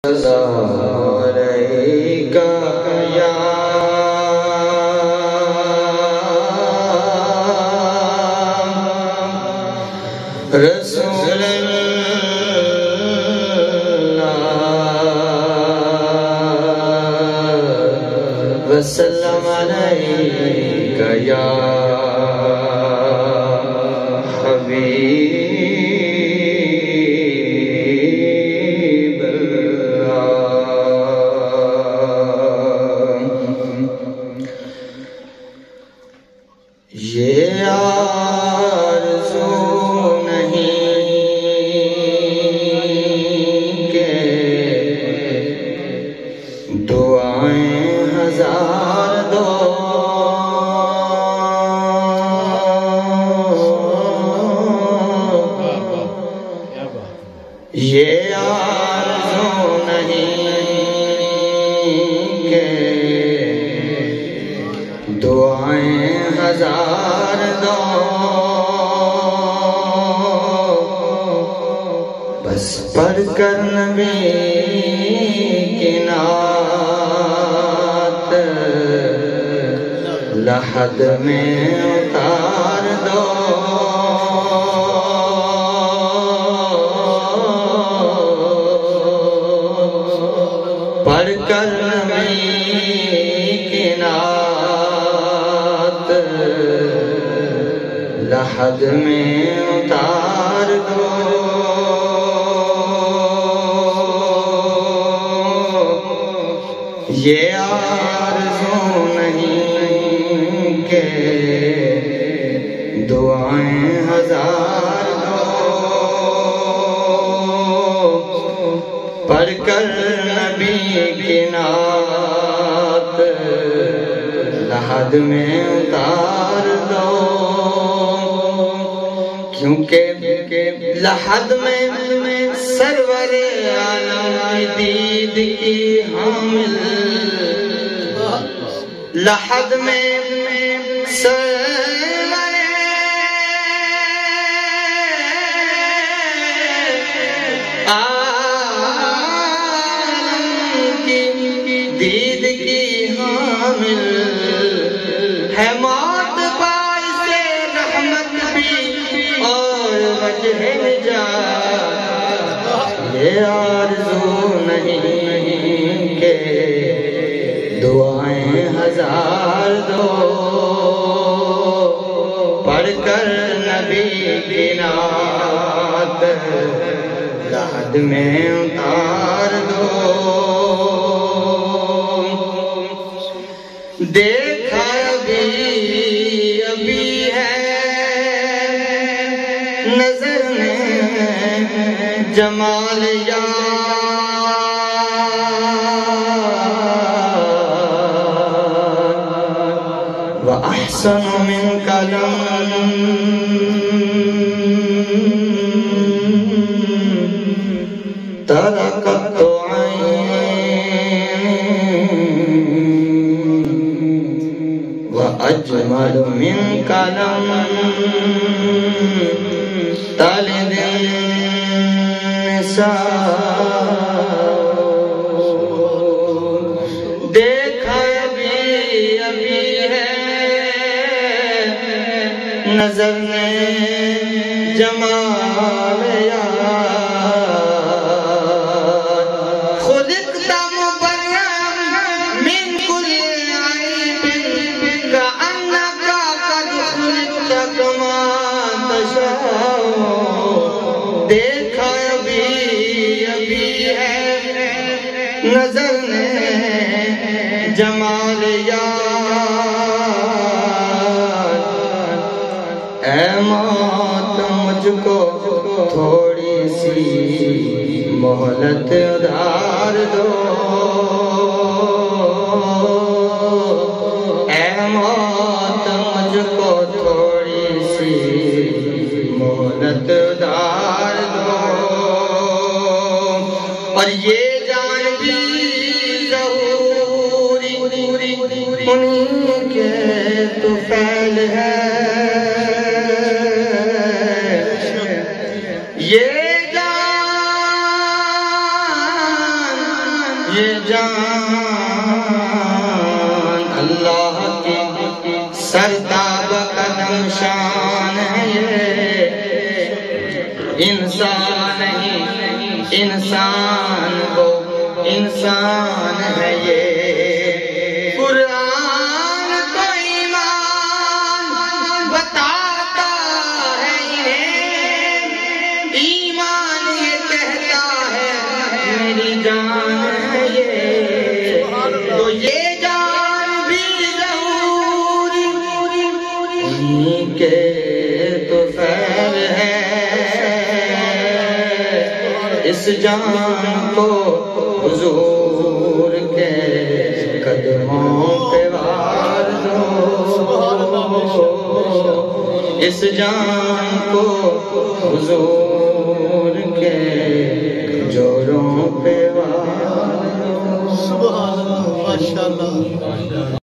السلام علیکہ یا رسول اللہ وسلم علیکہ یا حبیب یہ آرزو نہیں کہ دعائیں ہزار دو، یہ آرزو نہیں کہ دعائیں ہزار دو، بس پڑھ کر نبی کی نعت لحد میں اتار دو، پڑھ کر نبی کی نعت لحد میں اتار دو، یہ آرزو نہیں کہ دعائیں ہزار دو، پڑھ کر نبی کی نعت لحد میں اتار دو، کیونکہ لحد میں سرور عالم کی دید کی حامل، لحد میں سرور عالم کی دید کی حامل ہے، موت باعث رحمت بھی اور وجہ نجات، یہ آرزو نہیں کہ دعائیں ہزار دو، پڑھ کر نبی کی نعت لحد میں اتار دو، دیکھا ابھی ہے نظر میں جمال یار وَأَحْسَنُ مِنْكَ لَمْ تَرَكَتْ وَأَجْمَلُ مِنْكَ لَمْ تَلِدِ النِّسَاءُ، دیکھا ابھی ہے نظر میں جمال یار، خلقت مبرأ من كل عیب كأنك قد خلقت كما تشاء، دیکھا ابھی ہے نظر میں جمال یار، اے موت مجھ کو تھوڑی سی مہلت ادھار دو، اے موت مجھ کو تھوڑی سی مہلت ادھار دو، اور یہ جان بھی ضروری انہیں کے تو فعل ہے، یہ جان یہ جان اللہ کی سرتاب قدم شان ہے یہ انسان نہیں انسان وہ انسان ہے یہ قرآن تو ایمان بتاتا ہے انہیں ایمان یہ کہتا ہے میری جان ہے یہ تو یہ جان بھی ضرور انہیں کے تو خیر ہے اس جان کو حضور کے قدموں پہ وار دو اس جان کو حضور کے جوڑوں پہ وار دو سبحان اللہ ماشاءاللہ